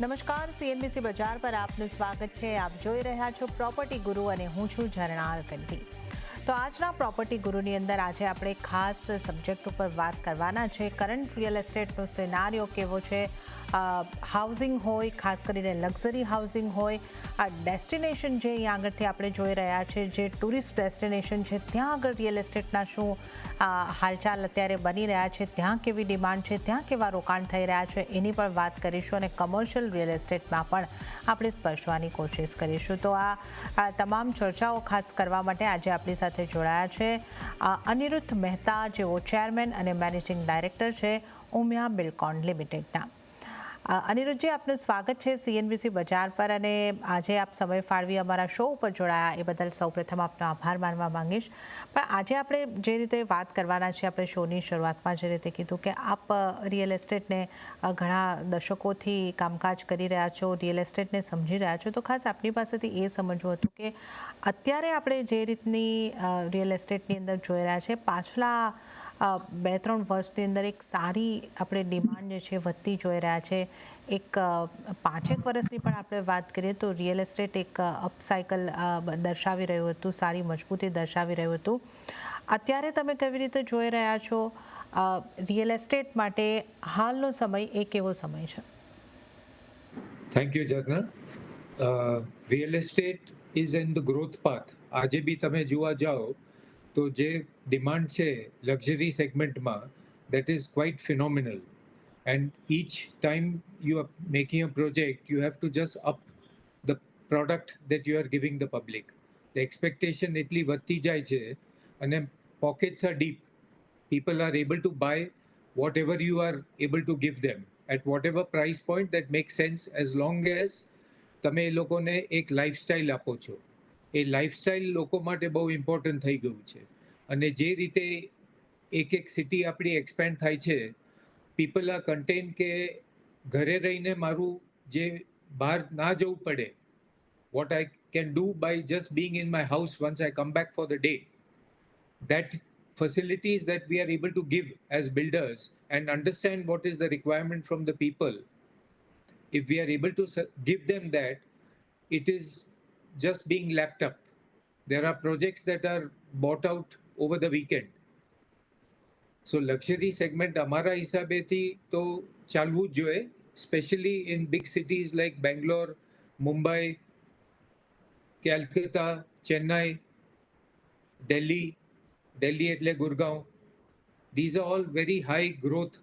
નમસ્કાર, સીએનબીસી બજાર પર આપનું સ્વાગત છે. આપ જોઈ રહ્યા છો પ્રોપર્ટી ગુરુ અને હું છું ઝરણા અલકંઠી. તો આજના પ્રોપર્ટી ગુરુની અંદર આજે આપણે ખાસ સબ્જેક્ટ ઉપર વાત કરવાના છે. કરંટ રિયલ એસ્ટેટનો સિનારીઓ કેવો છે, હાઉસિંગ હોય, ખાસ કરીને લક્ઝરી હાઉસિંગ હોય, આ ડેસ્ટિનેશન જે અહીંયા આગળથી આપણે જોઈ રહ્યા છે, જે ટુરિસ્ટ ડેસ્ટિનેશન છે, ત્યાં આગળ રિયલ એસ્ટેટના શું હાલચાલ અત્યારે બની રહ્યા છે, ત્યાં કેવી ડિમાન્ડ છે, ત્યાં કેવા રોકાણ થઈ રહ્યા છે, એની પણ વાત કરીશું અને કમર્શિયલ રિયલ એસ્ટેટમાં પણ આપણે સ્પર્શવાની કોશિશ કરીશું. તો આ તમામ ચર્ચાઓ ખાસ કરવા માટે આજે આપણી સાથે જોડાયા છે અનિરુદ્ધ મહેતા, જેઓ ચેરમેન અને મેનેજિંગ ડાયરેક્ટર છે ઉમિયા બિલ્ડકોન લિમિટેડના. અનિરુદ્ધજી, આપનું સ્વાગત છે સીએનબીસી બજાર પર અને આજે આપ સમય ફાળવી અમારા શો ઉપર જોડાયા એ બદલ સૌપ્રથમ આપનો આભાર માનવા માંગીશ. પણ આજે આપણે જે રીતે વાત કરવાના છે, આપણે શોની શરૂઆતમાં જે રીતે કીધું કે આપ રિયલ એસ્ટેટને ઘણા દશકોથી કામકાજ કરી રહ્યા છો, રિયલ એસ્ટેટને સમજી રહ્યા છો, તો ખાસ આપની પાસેથી એ સમજવું હતું કે અત્યારે આપણે જે રીતની રિયલ એસ્ટેટની અંદર જોઈ રહ્યા છે, પાછલા 2-3 વર્ષની અંદર એક સારી આપણે ડિમાન્ડ જે છે વધતી જોઈ રહ્યા છે. એક 5 વર્ષની પણ આપણે વાત કરીએ તો રિયલ એસ્ટેટ એક અપસાયકલ દર્શાવી રહ્યું હતું, સારી મજબૂતી દર્શાવી રહ્યું હતું. અત્યારે તમે કેવી રીતે જોઈ રહ્યા છો રિયલ એસ્ટેટ માટે હાલનો સમય એ કેવો સમય છે? Thank you Jarna. Real estate is in the growth path. આજે બી તમે જોવા જાઓ તો જે ડિમાન્ડ છે લક્ઝરી સેગમેન્ટમાં, that is quite phenomenal. And each time you are making a project, you have to just up the product that you are giving the public. The expectation એટલી વધતી જાય છે અને pockets are deep. People are able to buy whatever you are able to give them at whatever price point that makes sense, as long as તમે એ લોકોને એક lifestyle આપો છો. એ લાઈફસ્ટાઈલ લોકો માટે બહુ ઇમ્પોર્ટન્ટ થઈ ગયું છે. અને જે રીતે એક સિટી આપણી એક્સપેન્ડ થાય છે, પીપલ આર કન્ટેન્ટ કે ઘરે રહીને મારું જે બહાર ના જવું પડે, what I can do by just being in my house once I come back for the day, that facilities that we are able to give as builders and understand what is the requirement from the people, if we are able to give them that, it is just being lapped up. There are projects that are bought out over the weekend. So luxury segment અમારા હિસાબેથી તો ચાલવું જ જોઈએ, specially in big cities like Bangalore, Mumbai, Calcutta, Chennai, Delhi એટલે Gurgaon. These are all very high growth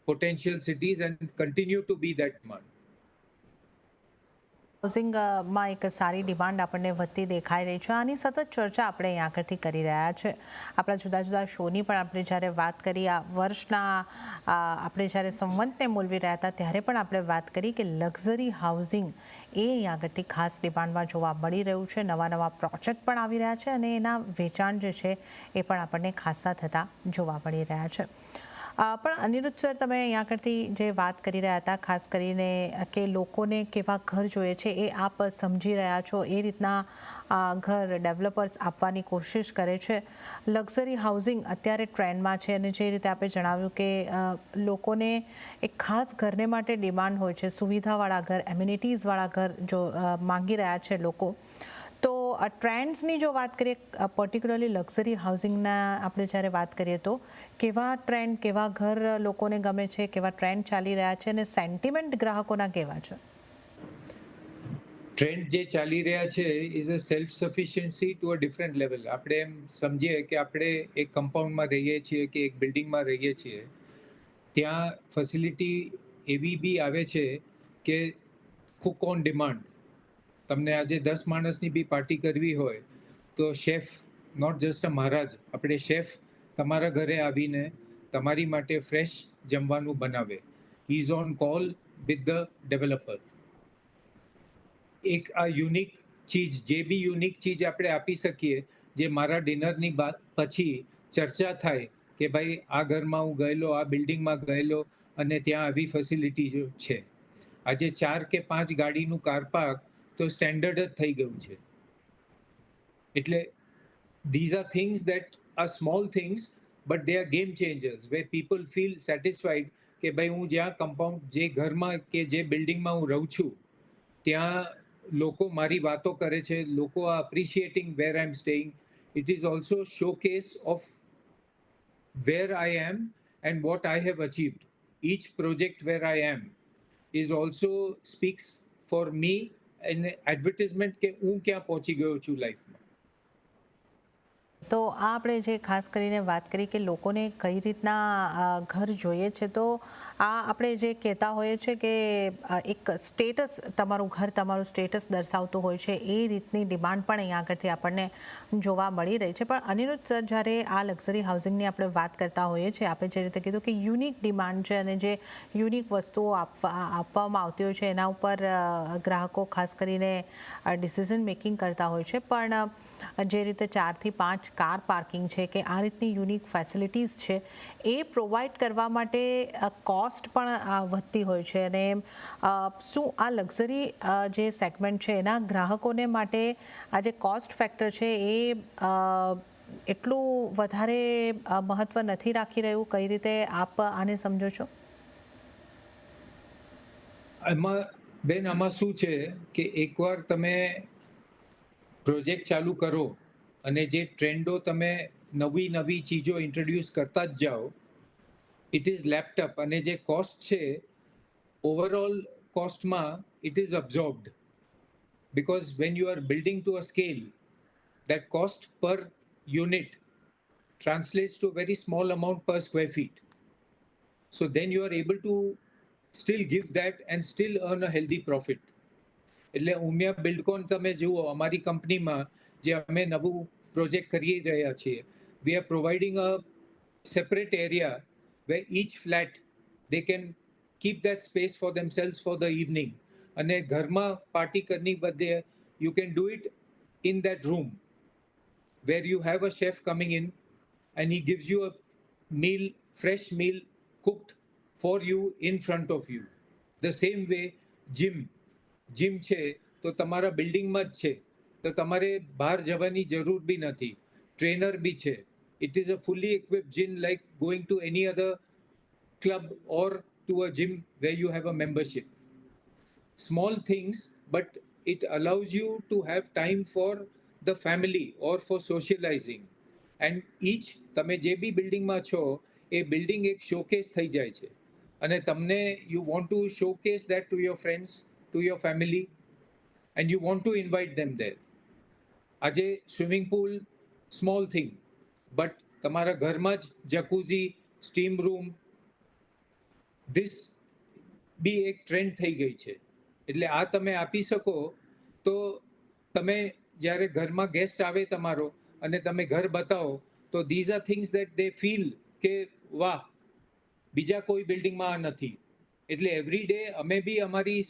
potential cities and continue to be that one. હાઉસિંગમાં એક સારી demand આપણને વધતી દેખાઈ રહી છે. આની સતત ચર્ચા આપણે અહીં આગળથી કરી રહ્યા છે. આપણા જુદા જુદા શોની પણ આપણે જ્યારે વાત કરી, આ વર્ષના આપણે જ્યારે સંવંતને મૂલવી રહ્યા હતા ત્યારે પણ આપણે વાત કરી કે લક્ઝરી હાઉસિંગ એ અહીં આગળથી ખાસ ડિમાન્ડમાં જોવા મળી રહ્યું છે. નવા પ્રોજેક્ટ પણ આવી રહ્યા છે અને એના વેચાણ જે છે એ પણ આપણને ખાસા થતા જોવા મળી રહ્યા છે. પણ અનિરુદ્ધ સર, તમે અહીંયા આગળથી જે વાત કરી રહ્યા હતા, ખાસ કરીને કે લોકોને કેવા ઘર જોઈએ છે એ આપ સમજી રહ્યા છો, એ રીતના ઘર ડેવલપર્સ આપવાની કોશિશ કરે છે. લક્ઝરી હાઉસિંગ અત્યારે ટ્રેન્ડમાં છે અને જે રીતે આપણે જણાવ્યું કે લોકોને એક ખાસ ઘરને માટે ડિમાન્ડ હોય છે, સુવિધાવાળા ઘર, એમ્યુનિટીઝવાળા ઘર જો માંગી રહ્યા છે લોકો. તો ટ્રેન્ડ્સની જો વાત કરીએ, પર્ટિક્યુલરલી લક્ઝરી હાઉસિંગના આપણે જ્યારે વાત કરીએ તો કેવા ટ્રેન્ડ, કેવા ઘર લોકોને ગમે છે, કેવા ટ્રેન્ડ ચાલી રહ્યા છે અને સેન્ટિમેન્ટ ગ્રાહકોના કેવા છે? ટ્રેન્ડ જે ચાલી રહ્યા છે is a self sufficiency to a different level. આપણે એમ સમજીએ કે આપણે એક કમ્પાઉન્ડમાં રહીએ છીએ કે એક બિલ્ડિંગમાં રહીએ છીએ, ત્યાં ફેસિલિટી એવી બી આવે છે કે કુક ઓન ડિમાન્ડ. તમને આજે 10 માણસની બી પાર્ટી કરવી હોય તો શેફ, નોટ જસ્ટ અ મહારાજ, આપણે શેફ તમારા ઘરે આવીને તમારી માટે ફ્રેશ જમવાનું બનાવે. He is on call with the developer. એક આ યુનિક ચીજ, જે બી યુનિક ચીજ આપણે આપી શકીએ, જે મારા ડિનરની પછી ચર્ચા થાય કે ભાઈ આ ઘરમાં હું ગયેલો, આ બિલ્ડિંગમાં ગયેલો અને ત્યાં આવી ફેસિલિટી છે. આજે 4 કે 5 ગાડીનું કાર પાર્ક તો સ્ટેન્ડર્ડ જ થઈ ગયું છે. એટલે these are things that are small things, but they are game changers, where people feel satisfied કે ભાઈ હું જ્યાં કમ્પાઉન્ડ જે ઘરમાં કે જે બિલ્ડિંગમાં હું રહું છું ત્યાં લોકો મારી વાતો કરે છે, લોકો આ appreciating where I am staying. It is also showcase of where I am and what I have achieved. Each project where I am is also speaks for me an advertisement કે હું ક્યાં પહોંચી ગયો છું લાઈફમાં. તો આ આપણે જે ખાસ કરીને વાત કરી કે લોકોને કઈ રીતના ઘર જોઈએ છે, તો આ આપણે જે કહેતા હોઈએ છીએ કે એક સ્ટેટસ, તમારું ઘર તમારું સ્ટેટસ દર્શાવતું હોય છે, એ રીતની ડિમાન્ડ પણ અહીંયા આગળથી આપણને જોવા મળી રહી છે. પણ અનિરુદ્ધ સર, જ્યારે આ લક્ઝરી હાઉસિંગની આપણે વાત કરતા હોઈએ છીએ, આપણે જે રીતે કીધું કે યુનિક ડિમાન્ડ છે અને જે યુનિક વસ્તુઓ આપવામાં આવતી હોય છે એના ઉપર ગ્રાહકો ખાસ કરીને ડિસિઝન મેકિંગ કરતા હોય છે. પણ જે રીતે 4 થી 5 કાર પાર્કિંગ છે કે આ રીતની યુનિક ફેસિલિટીઝ છે, એ પ્રોવાઈડ કરવા માટે કોસ્ટ પણ વધતી હોય છે. અને શું આ લક્ઝરી જે સેગમેન્ટ છે એના ગ્રાહકોને માટે આ જે કોસ્ટ ફેક્ટર છે એ એટલું વધારે મહત્વ નથી રાખી રહ્યું? કઈ રીતે આપ આને સમજો છો? આમાં શું છે કે એકવાર તમે પ્રોજેક્ટ ચાલુ કરો અને જે ટ્રેન્ડો તમે નવી ચીજો ઇન્ટ્રોડ્યુસ કરતા જ જાઓ, ઇટ ઇઝ લેપટોપ અને જે કોસ્ટ છે ઓવરઓલ કોસ્ટમાં it is absorbed, because when you are building to a scale, that cost per unit translates to a very small amount per square feet. So then you are able to still give that and still earn a healthy profit. એટલે Umiya Buildcon તમે જુઓ, અમારી કંપનીમાં જે અમે નવું project કરી રહ્યા છીએ, we are providing a separate area where each flat they can keep that space for themselves for the evening. અને ઘરમાં પાર્ટી કરની બદલે you can do it in that room where you have a chef coming in and he gives you a meal, fresh meal cooked for you in front of you. The same way gym છે તો તમારા બિલ્ડિંગમાં જ છે, તો તમારે બહાર જવાની જરૂર બી નથી. ટ્રેનર બી છે. It is a fully equipped gym like going to any other club or to a gym where you have a membership. Small things, but it allows you to have time for the family or for socializing. And each તમે જે બી બિલ્ડિંગમાં છો એ building એક showcase થઈ જાય છે અને તમને you want to showcase that to your friends, to your family, and you want to invite them there. આજે swimming pool small thing, but તમારા ઘરમાં જ જકુઝી, સ્ટીમ રૂમ, ધીસ બી એક ટ્રેન્ડ થઈ ગઈ છે. એટલે આ તમે આપી શકો તો તમે જ્યારે ઘરમાં ગેસ્ટ આવે તમારો અને તમે ઘર બતાવો તો these are things that they feel કે વાહ, બીજા કોઈ બિલ્ડિંગમાં આ નથી. એટલે એવરી ડે અમે બી અમારી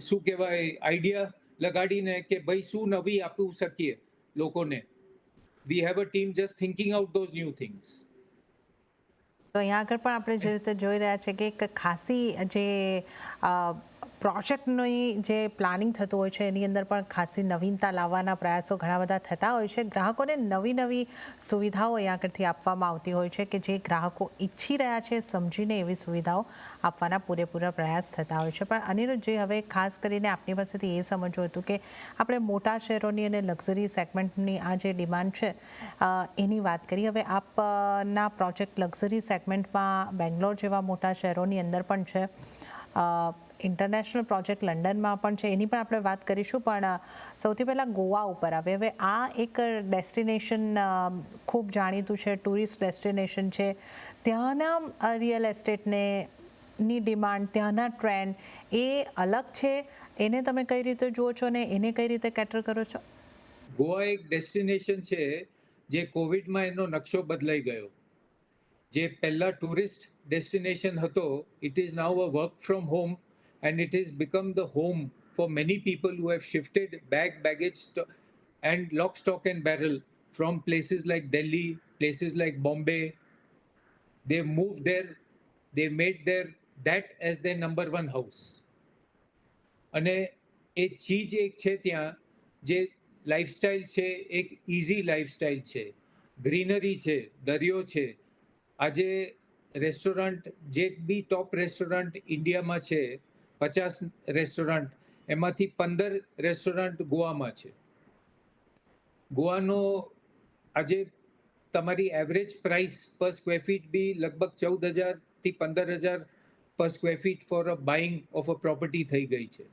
શું કહેવાય આઈડિયા લગાડીને કે ભાઈ શું નવી આપી શકીએ લોકોને. We have a team just thinking out those new things. તો અહીંયા આગળ પણ આપણે જે રીતે જોઈ રહ્યા છે કે એક ખાસી જે પ્રોજેક્ટની જે પ્લાનિંગ થતું હોય છે એની અંદર પણ ખાસી નવીનતા લાવવાના પ્રયાસો ઘણા બધા થતા હોય છે. ગ્રાહકોને નવી સુવિધાઓ અહીંયા આગળથી આપવામાં આવતી હોય છે કે જે ગ્રાહકો ઈચ્છી રહ્યા છે, સમજીને એવી સુવિધાઓ આપવાના પૂરેપૂરા પ્રયાસ થતા હોય છે. પણ અનિરુદ્ધજી, હવે ખાસ કરીને આપની પાસેથી એ સમજવું હતું કે આપણે મોટા શહેરોની અને લક્ઝરી સેગમેન્ટની આ જે ડિમાન્ડ છે એની વાત કરી. હવે આપના પ્રોજેક્ટ લક્ઝરી સેગમેન્ટમાં બેંગ્લોર જેવા મોટા શહેરોની અંદર પણ છે, ઇન્ટરનેશનલ પ્રોજેક્ટ લંડનમાં પણ છે, એની પણ આપણે વાત કરીશું. પણ સૌથી પહેલાં ગોવા ઉપર આવે. હવે આ એક ડેસ્ટિનેશન ખૂબ જાણીતું છે, ટુરિસ્ટ ડેસ્ટિનેશન છે. ત્યાંના રિયલ એસ્ટેટને ની ડિમાન્ડ, ત્યાંના ટ્રેન્ડ એ અલગ છે. એને તમે કઈ રીતે જુઓ છો અને એને કઈ રીતે કેટર કરો છો? ગોવા એક ડેસ્ટિનેશન છે જે કોવિડમાં એનો નકશો બદલાઈ ગયો. જે પહેલા ટુરિસ્ટ ડેસ્ટિનેશન હતો, it is now a work from home and it has become the home for many people who have shifted baggage and lock, stock and barrel from places like Delhi, places like Bombay. They've moved there, they made that as their number one house. અને એ ચીજ એક છે ત્યાં જે lifestyle છે, એક easy lifestyle છે, greenery છે, દરિયો છે. આજે રેસ્ટોરન્ટ જે બી ટોપ રેસ્ટોરન્ટ ઇન્ડિયામાં છે, 50 રેસ્ટોરન્ટ, એમાંથી 15 રેસ્ટોરન્ટ ગોવામાં છે. ગોવાનો આજે તમારી એવરેજ પ્રાઇસ પર સ્ક્વેર ફીટ બી લગભગ 14,000 થી 15,000 પર square feet for a buying of a property થઈ ગઈ છે.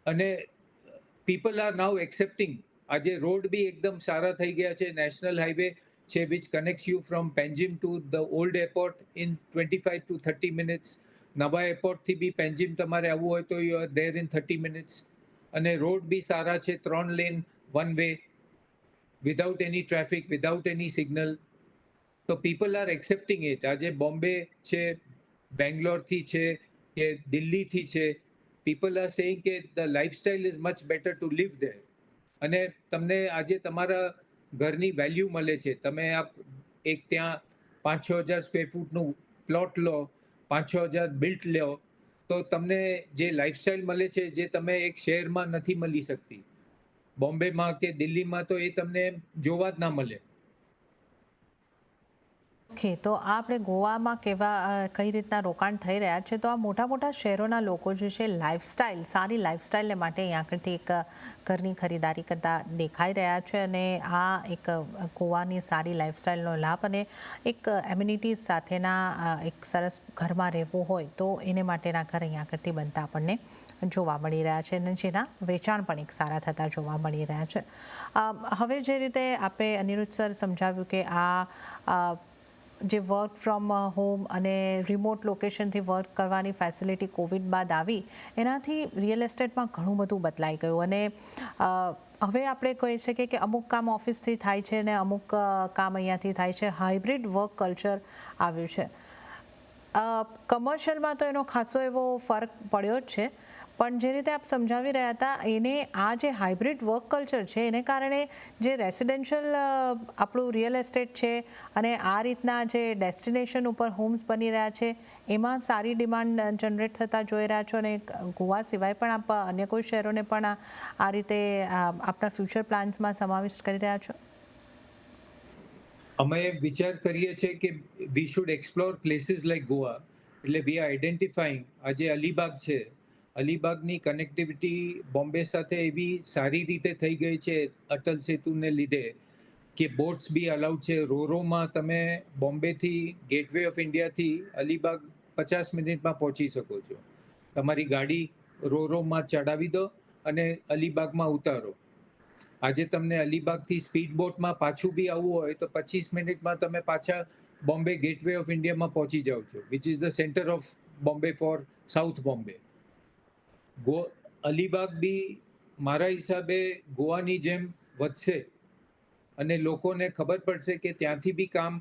અને પીપલ આર નાઉ એક્સેપ્ટિંગ. આજે રોડ બી એકદમ સારા થઈ ગયા છે. નેશનલ હાઈવે છે which connects you from Panjim to the old airport in 25 to 30 minutes. નવા એરપોર્ટથી બી પેન્જીમ તમારે આવવું હોય તો you are there in 30 minutes. અને રોડ બી સારા છે, 3 lane, 1 way, without any traffic, without any signal. તો પીપલ આર એક્સેપ્ટિંગ ઇટ. આજે બોમ્બે છે, બેંગ્લોરથી છે કે દિલ્હીથી છે, પીપલ આર સેઇંગ કે the lifestyle is much better to live there. અને તમને આજે તમારા ઘરની વેલ્યુ મળે છે. તમે એક ત્યાં 5-6 હજાર સ્ક્વેર ફૂટનું પ્લોટ લો, 5-6 હજાર બિલ્ટ લો, તો તમને જે લાઈફસ્ટાઈલ મળે છે, જે તમે એક શહેરમાં નથી મળી શકતી, બોમ્બેમાં કે દિલ્હીમાં, તો એ તમને જોવા જ ના મળે. ઓકે, તો આ આપણે ગોવામાં કઈ રીતના રોકાણ થઈ રહ્યા છે, તો આ મોટા મોટા શહેરોના લોકો જે છે લાઈફસ્ટાઈલ, સારી લાઈફસ્ટાઈલને માટે અહીં આગળથી એક ઘરની ખરીદારી કરતા દેખાઈ રહ્યા છે. અને આ એક ગોવાની સારી લાઈફસ્ટાઈલનો લાભ અને એક એમ્યુનિટીઝ સાથેના એક સરસ ઘરમાં રહેવું હોય તો એને માટેના ઘર અહીં આગળથી બનતા આપણને જોવા મળી રહ્યા છે અને જેના વેચાણ પણ એક સારા થતા જોવા મળી રહ્યા છે. હવે જે રીતે આપણે અનિરુદ્ધ સર સમજાવ્યું કે આ જે વર્ક ફ્રોમ હોમ અને રિમોટ લોકેશનથી વર્ક કરવાની ફેસિલિટી કોવિડ બાદ આવી, એનાથી રિયલ એસ્ટેટમાં ઘણું બધું બદલાઈ ગયું. અને હવે આપણે કહી શકીએ કે અમુક કામ ઓફિસથી થાય છે ને અમુક કામ અહીંયાથી થાય છે. હાઇબ્રિડ વર્ક કલ્ચર આવ્યું છે. કમર્શિયલમાં તો એનો ખાસો એવો ફરક પડ્યો જ છે, પણ જે રીતે આપ સમજાવી રહ્યા હતા, એને આ જે હાઇબ્રિડ વર્ક કલ્ચર છે એને કારણે જે રેસિડેન્શિયલ આપણું રિયલ એસ્ટેટ છે અને આ રીતના જે ડેસ્ટિનેશન ઉપર હોમ્સ બની રહ્યા છે એમાં સારી ડિમાન્ડ જનરેટ થતા જોઈ રહ્યા છો. અને ગોવા સિવાય પણ આપ અન્ય કોઈ શહેરોને પણ આ રીતે આપણા ફ્યુચર પ્લાન્સમાં સમાવિષ્ટ કરી રહ્યા છો? અમે વિચાર કરીએ છીએ કે we should explore places like Goa. એટલે વી આર આઈડેન્ટિફાઈંગ. આજે અલીબાગ છે, અલીબાગની કનેક્ટિવિટી બોમ્બે સાથે એવી સારી રીતે થઈ ગઈ છે અટલ સેતુને લીધે કે બોટ્સ બી અલાઉડ છે. રોરોમાં તમે બોમ્બેથી ગેટવે ઓફ ઇન્ડિયાથી અલીબાગ 50 મિનિટમાં પહોંચી શકો છો. તમારી ગાડી રોરોમાં ચડાવી દો અને અલીબાગમાં ઉતારો. આજે તમને અલીબાગથી સ્પીડ બોટમાં પાછું બી આવવું હોય તો 25 મિનિટમાં તમે પાછા બોમ્બે ગેટવે ઓફ ઇન્ડિયામાં પહોંચી જાઓ છો, which is the centre of Bombay for south Bombay. Alibag બી મારા હિસાબે ગોવાની જેમ વધશે અને લોકોને ખબર પડશે કે ત્યાંથી બી કામ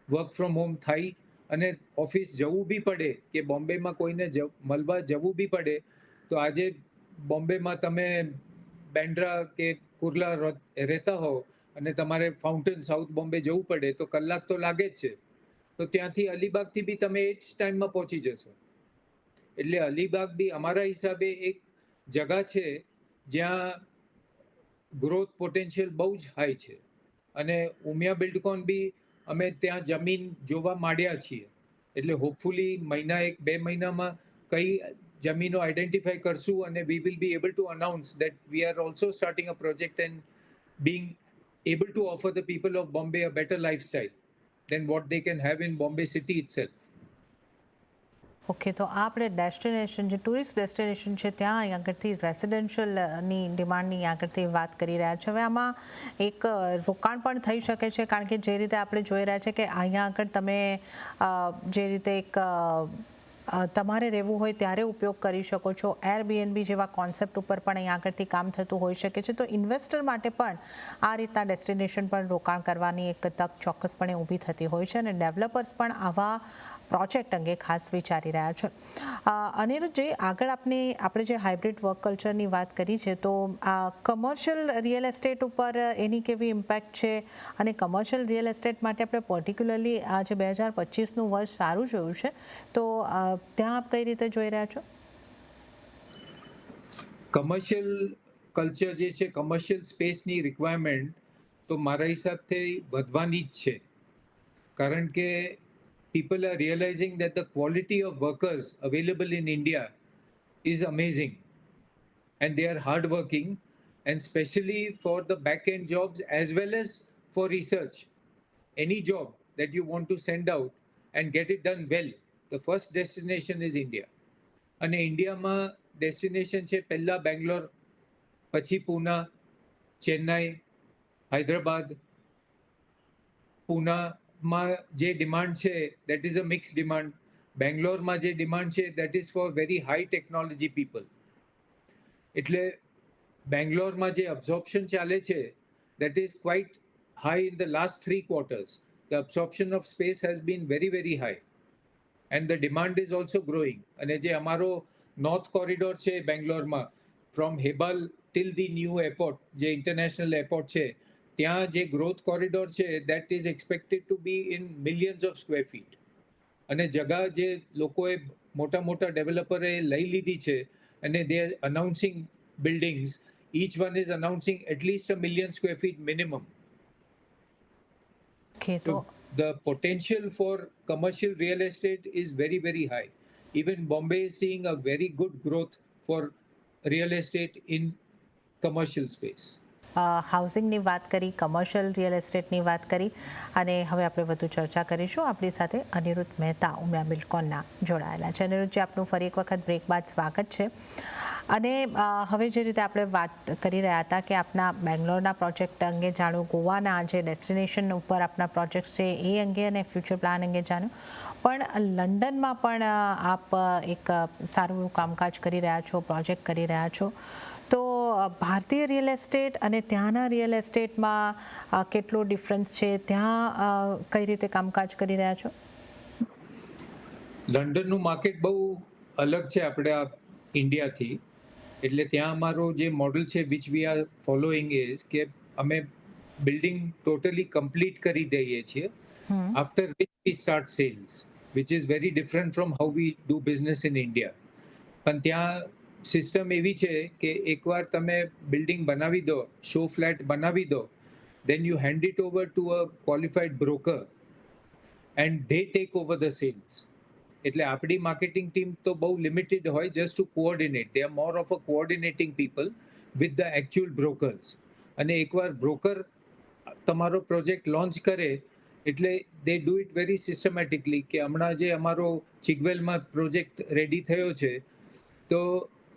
વર્ક ફ્રોમ હોમ થાય. અને ઓફિસ જવું બી પડે કે બોમ્બેમાં કોઈને મળવા જવું બી પડે તો આજે બોમ્બેમાં તમે બેન્ડ્રા કે કુર્લા રહેતા હો અને તમારે ફાઉન્ટેન સાઉથ બોમ્બે જવું પડે તો કલાક તો લાગે જ છે. તો ત્યાંથી અલીબાગથી બી તમે એ જ ટાઈમમાં પહોંચી જશો. એટલે અલીબાગ બી અમારા હિસાબે એક જગા છે જ્યાં ગ્રોથ પોટેન્શિયલ બહુ જ હાઈ છે. અને ઉમિયા બિલ્ડકોન બી અમે ત્યાં જમીન જોવા માંડ્યા છીએ. એટલે હોપફુલી 1-2 મહિનામાં કઈ જમીનો આઈડેન્ટિફાઈ કરશું અને we will be able to announce that we are also starting a project and being able to offer the people of Bombay a better lifestyle than what they can have in Bombay city itself. Okay, તો આ આપણે destination, જે tourist destination છે ત્યાં અહીં આગળથી રેસિડેન્શિયલની ડિમાન્ડની આગળથી વાત કરી રહ્યા છે. હવે આમાં એક રોકાણ પણ થઈ શકે છે, કારણ કે જે રીતે આપણે જોઈ રહ્યા છે કે અહીંયા આગળ તમે જે રીતે એક તમારે રહેવું હોય ત્યારે ઉપયોગ કરી શકો છો. એરબીએનબી જેવા કોન્સેપ્ટ ઉપર પણ અહીં આગળથી કામ થતું હોઈ શકે છે. તો ઇન્વેસ્ટર માટે પણ આ રીતના ડેસ્ટિનેશન પર રોકાણ કરવાની એક તક ચોક્કસપણે ઊભી થતી હોય છે અને ડેવલપર્સ પણ આવા પ્રોજેક્ટ અંગે ખાસ વિચારી રહ્યા છે. અનિરુદ્ધજી, આગળ આપણે જે હાઇબ્રિડ વર્ક કલ્ચરની વાત કરી છે, તો આ કમર્શિયલ રિયલ એસ્ટેટ ઉપર એની કેવી ઇમ્પેક્ટ છે અને કમર્શિયલ રિયલ એસ્ટેટ માટે આપણે પર્ટિક્યુલરલી આ જે 2025નું વર્ષ સારું જોયું છે, તો ત્યાં આપ કઈ રીતે જોઈ રહ્યા છો? કમર્શિયલ કલ્ચર જે છે, કમર્શિયલ સ્પેસની રિક્વાયરમેન્ટ તો મારા હિસાબથી વધવાની જ છે. કારણ કે people are realizing that the quality of workers available in India is amazing and they are hardworking, and especially for the back end jobs as well as for research. Any job that you want to send out and get it done well, the first destination is India. અને ઇન્ડિયામાં destination છે પહેલા બેંગ્લોર, પછી પૂના, ચેન્નાઈ, હૈદરાબાદ. પૂનામાં જે demand છે that is a mix demand. બેંગ્લોરમાં જે demand છે that is for very high technology people. એટલે બેંગ્લોરમાં જે અબ્ઝોર્પ્શન ચાલે છે that is quite high in the last 3 quarters. The absorption of space has been very very high and the demand is also growing. અને જે અમારો north corridor છે બેંગ્લોરમાં, from Hebbal till the new airport, જે international airport છે, ત્યાં જે growth corridor છે that is expected to be in millions of square feet. અને જગા જે લોકોએ મોટા મોટા ડેવલપરે લઈ લીધી છે અને they are announcing buildings, each one is announcing at least 1 million square feet minimum. Okay, So તો the potential for commercial real estate is very, very high. Even Bombay is seeing a very good growth for real estate in commercial space. હાઉસિંગની વાત કરી, commercial real એસ્ટેટની વાત કરી, અને હવે આપણે વધુ ચર્ચા કરીશું. આપણી સાથે અનિરુદ્ધ મહેતા ઉમિયા બિલ્ડકોનના જોડાયેલા છે. અનિરુદ્ધજી, આપનું ફરી એક વખત બ્રેક બાદ સ્વાગત છે. અને હવે જે રીતે આપણે વાત કરી રહ્યા હતા કે આપના બેંગ્લોરના પ્રોજેક્ટ અંગે જાણ્યું, ગોવાના જે ડેસ્ટિનેશન ઉપર આપના પ્રોજેક્ટ છે એ અંગે અને ફ્યુચર પ્લાન અંગે જાણ્યું, પણ લંડનમાં પણ આપ એક સારું એવું કામકાજ કરી રહ્યા છો, પ્રોજેક્ટ કરી રહ્યા છો. તો ભારતીય રિયલ એસ્ટેટ અને ત્યાંના રિયલ એસ્ટેટમાં કેટલો ડિફરન્સ છે? ત્યાં કઈ રીતે કામકાજ કરી રહ્યા છો? લંડનનું માર્કેટ બહુ અલગ છે આપણે આ ઇન્ડિયાથી. એટલે ત્યાં અમારો જે મોડલ છે which we are following is કે અમે બિલ્ડિંગ ટોટલી કમ્પ્લીટ કરી દઈએ છીએ, after which we start sales, which is very different from how we do business in India. પણ ત્યાં સિસ્ટમ એવી છે કે એકવાર તમે બિલ્ડિંગ બનાવી દો, શો ફ્લેટ બનાવી દો, then you hand it over to a qualified broker and they take over the sales. એટલે આપણી માર્કેટિંગ ટીમ તો બહુ લિમિટેડ હોય, just to coordinate. They are more of a coordinating people with the actual brokers. અને એકવાર broker તમારો project launch કરે એટલે they do it very systematically. કે હમણાં જે અમારો ચિગવેલમાં પ્રોજેક્ટ રેડી થયો છે, તો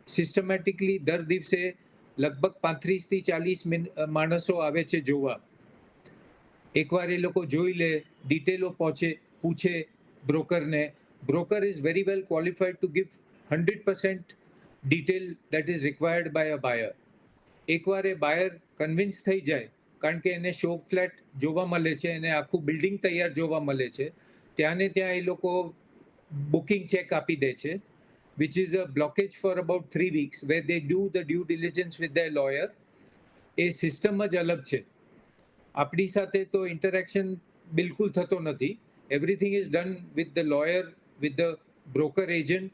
સિસ્ટમેટિકલી દર દિવસે લગભગ 35થી 40 માણસો આવે છે જોવા. એકવાર એ લોકો જોઈ લે, ડિટેલો પૂછે બ્રોકરને. Broker is very well qualified to give 100% detail that is required by a buyer. એકવાર એ બાયર કન્વિન્સ થઈ જાય, કારણ કે એને શો ફ્લેટ જોવા મળે છે, એને આખું બિલ્ડિંગ તૈયાર જોવા મળે છે, ત્યાં ને ત્યાં એ લોકો બુકિંગ ચેક આપી દે છે, which is a blockage for about 3 weeks where they do the due diligence with their lawyer. A system જ અલગ છે. આપણી સાથે તો ઇન્ટરેક્શન બિલકુલ થતો નથી. Everything is done with the lawyer, with the broker agent.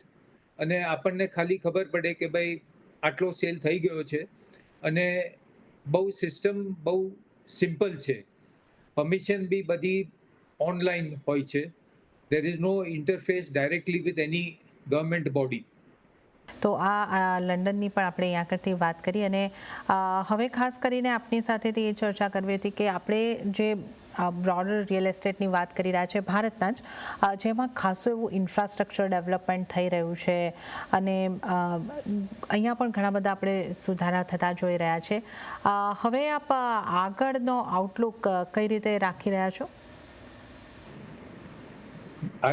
અને આપણને ખાલી ખબર પડે કે ભાઈ આટલો સેલ થઈ ગયો છે. અને બહુ સિસ્ટમ બહુ સિમ્પલ છે. પરમિશન બી બધી ઓનલાઈન હોય છે. There is no interface directly with any government body. તો આ લંડનની પણ આપણે અહીંયા કરતી વાત કરી. અને હવે ખાસ કરીને આપની સાથેથી એ ચર્ચા કરવી હતી કે આપણે જે બ્રોડર રિયલ એસ્ટેટની વાત કરી રહ્યા છે ભારતના જ, જેમાં ખાસું એવું ઇન્ફ્રાસ્ટ્રક્ચર ડેવલપમેન્ટ થઈ રહ્યું છે, અને અહીંયા પણ ઘણા બધા આપણે સુધારા થતા જોઈ રહ્યા છે. હવે આપ આગળનો આઉટલુક કઈ રીતે રાખી રહ્યા છો?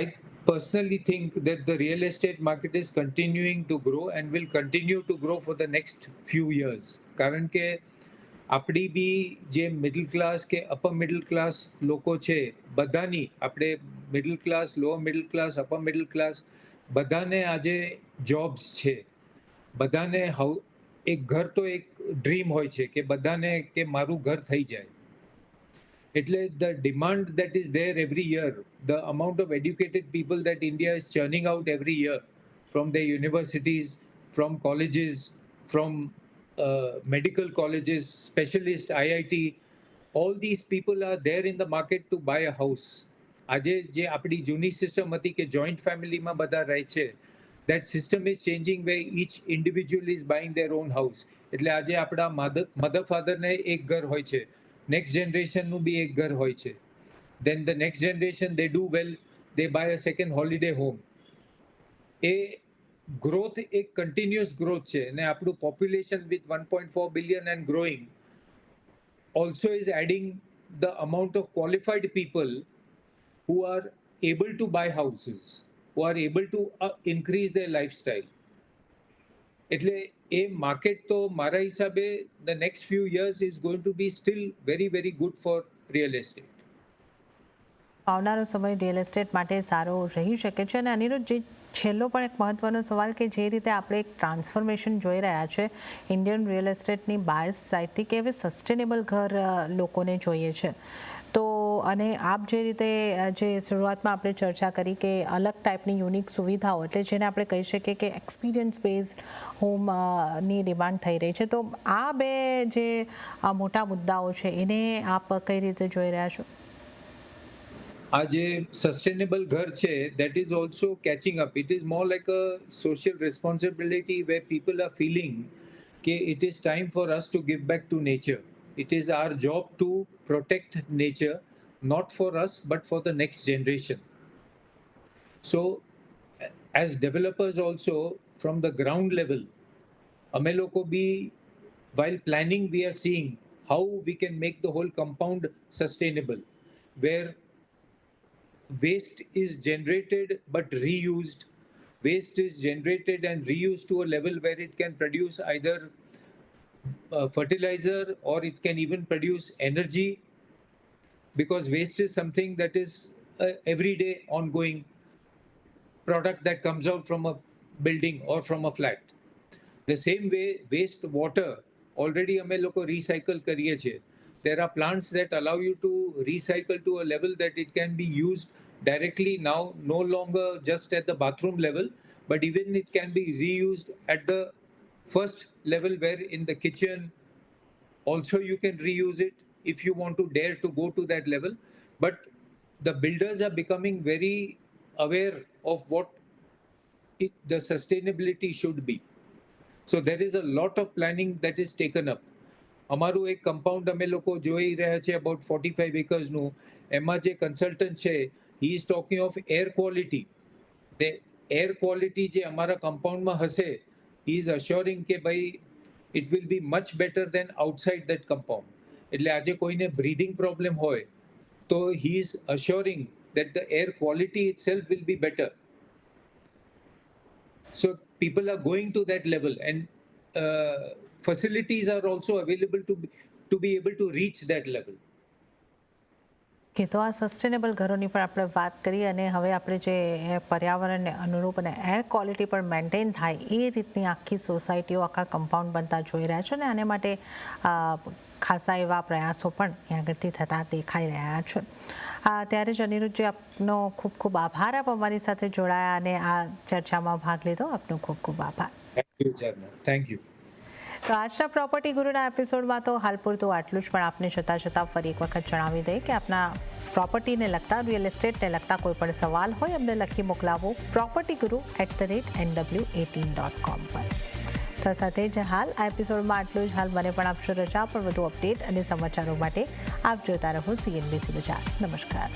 I personally think that the real estate market is continuing to grow and will continue to grow for the next few years. કારણ કે આપણી બી જે મિડલ ક્લાસ કે અપર મિડલ ક્લાસ લોકો છે, બધાની, આપણે middle class, lower middle class, upper middle class, બધાને આજે જોબ્સ છે. બધાને એક ઘર તો એક ડ્રીમ હોય છે કે બધાને કે મારું ઘર થઈ જાય. એટલે the demand that is there every year, the amount of educated people that India is churning out every year from their universities, from colleges, from medical colleges, specialist IIT, all these people are there in the market to buy a house. આજે જે આપણી જૂની system હતી કે joint ફેમિલીમાં બધા રહે છે, that system is changing where each individual is buying their own house. એટલે આજે આપણા મધર ફાધરને એક ઘર હોય છે, નેક્સ્ટ જનરેશનનું બી એક ઘર હોય છે. then the next generation they do well, they buy a second holiday home. A growth એક કન્ટિન્યુઅસ ગ્રોથ છે અને આપણું population with 1.4 billion and growing also is adding the amount of qualified people who are able to buy houses, who are able to increase their lifestyle. એટલે એ market તો મારા હિસાબે the next few years is going to be still very very good for real estate. આવનારો સમય real estate માટે સારો રહી શકે છે. અને અનિરુદ્ધ, જે છેલ્લો પણ એક મહત્વનો સવાલ કે જે રીતે આપણે એક ટ્રાન્સફોર્મેશન જોઈ રહ્યા છે ઇન્ડિયન રિયલ એસ્ટેટની બાયસ સાઇડથી, કે હવે સસ્ટેનેબલ ઘર લોકોને જોઈએ છે, તો અને આપ જે રીતે જે શરૂઆતમાં આપણે ચર્ચા કરી કે અલગ ટાઈપની યુનિક સુવિધાઓ, એટલે જેને આપણે કહી શકીએ કે એક્સપિરિયન્સ બેઝડ હોમની ડિમાન્ડ થઈ રહી છે, તો આ બે જે મોટા મુદ્દાઓ છે એને આપ કઈ રીતે જોઈ રહ્યા છો? આ જે સસ્ટેનેબલ ઘર છે that is also catching up. It is more like a social responsibility where people are feeling કે it is time for us to give back to nature. It is our job to protect nature, not for us but for the next generation. So as developers also from the ground level, અમે લોકો બી while planning we are seeing how we can make the whole compound sustainable, where waste is generated but reused. Waste is generated and reused to a level where it can produce either fertilizer or it can even produce energy, because waste is something that is a everyday ongoing product that comes out from a building or from a flat. The same way waste water already અમે લોકો recycle કરીએ છીએ. There are plants that allow you to recycle to a level that it can be used directly now, no longer just at the bathroom level, but even it can be reused at the first level, where in the kitchen also you can reuse it if you want to dare to go to that level. But the builders are becoming very aware of what the sustainability should be. So there is a lot of planning that is taken up. અમારું એક compound અમે લોકો જોઈ રહ્યા છે about 45 એકર્સનું. એમાં જે consultant છે he is talking of air quality. તે એર ક્વોલિટી જે અમારા કમ્પાઉન્ડમાં હશે, હી ઇઝ અશ્યોરિંગ કે ભાઈ it will be much better than outside that compound. એટલે આજે કોઈને બ્રીધિંગ પ્રોબ્લેમ હોય તો he is assuring that the air quality itself will be better. So people are going to that level, and facilities are also available to be able to reach that level. કે તો આ sustainable ઘરોની પણ આપણે વાત કરી, અને હવે આપણે જે પર્યાવરણને અનુરૂપ અને એર ક્વોલિટી પણ મેન્ટેન થાય એ રીતની આખી સોસાયટીઓ, આખા કમ્પાઉન્ડ બનતા જોઈ રહ્યા છે, અને આને માટે ખાસા એવા પ્રયાસો પણ અહીં આગળથી થતા દેખાઈ રહ્યા છે. ત્યારે જ અનિરુદ્ધજી, આપનો ખૂબ ખૂબ આભાર. આપ અમારી સાથે જોડાયા અને આ ચર્ચામાં ભાગ લીધો. આપનો ખૂબ ખૂબ આભાર. Thank you Charna, thank you. તો આજના પ્રોપર્ટી ગુરુના એપિસોડમાં તો હાલ પૂરતું આટલું જ, પણ આપને જતાં ફરી એક વખત જણાવી દઈએ કે આપના પ્રોપર્ટીને લગતા, રિયલ એસ્ટેટને લગતા કોઈ પણ સવાલ હોય અમને લખી મોકલાવો propertyguru@n18.com પર. તો સાથે જ હાલ આ એપિસોડમાં આટલું જ. હાલ મને પણ આપશો રજા, પણ વધુ અપડેટ અને સમાચારો માટે આપ જોતા રહો CNBC બજાર. નમસ્કાર.